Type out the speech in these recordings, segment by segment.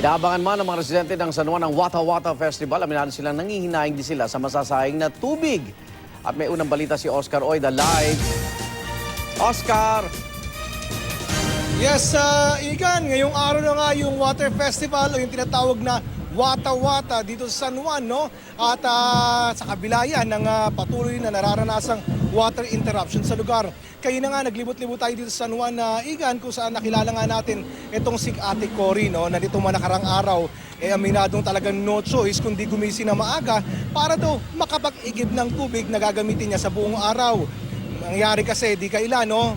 Inaabangan man ng mga residente ng San Juan ng Wata Wata Festival. Aminado silang nangihinayang din sila sa masasayang na tubig. At may unang balita si Oscar Oida live. Oscar! Yes, Igan, ngayong araw na nga yung Water Festival o yung tinatawag na Wata Wata dito sa San Juan, no? At sa kabila yan ng patuloy na nararanasang water interruption sa lugar. Kaya na nga naglibot-libot tayo dito sa San Juan na Igan kung saan nakilala nga natin itong si Ate Cory, no? Na nitong nakarang araw, aminadong talagang no choice kundi gumising na maaga para daw makapag-igib ng tubig na gagamitin niya sa buong araw. Nangyari kasi di kaila, no?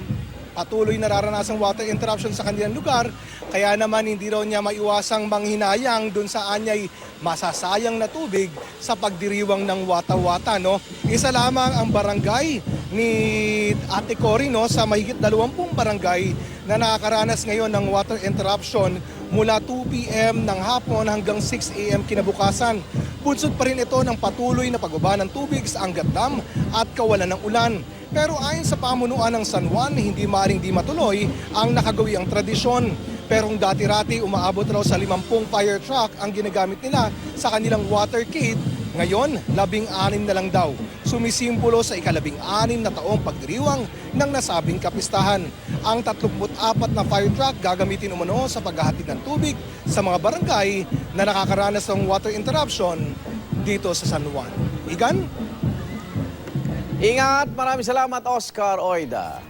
Patuloy nararanasang water interruption sa kanilang lugar, kaya naman hindi raw niya maiwasang manghinayang dun sa anyay masasayang na tubig sa pagdiriwang ng Wata-Wata, no? Isa lamang ang barangay ni Ate Cory, no, sa mahigit 20 barangay na nakakaranas ngayon ng water interruption mula 2 p.m. ng hapon hanggang 6 a.m. kinabukasan. Bunsod pa rin ito ng patuloy na pagbaba ng tubig sa Angat Dam at kawalan ng ulan. Pero ayon sa pamunuan ng San Juan, hindi maaaring di matuloy ang nakagawiang tradisyon. Pero kung dati-rati umaabot raw sa 50 fire truck ang ginagamit nila sa kanilang water kit, ngayon 16 na lang daw. Sumisimbolo sa ika-16 na taong pagdiriwang ng nasabing kapistahan. Ang 34 na fire truck gagamitin umano sa paghahatid ng tubig sa mga barangay na nakakaranas ng water interruption dito sa San Juan. Igan? Ingat! Maraming salamat, Oscar Oida.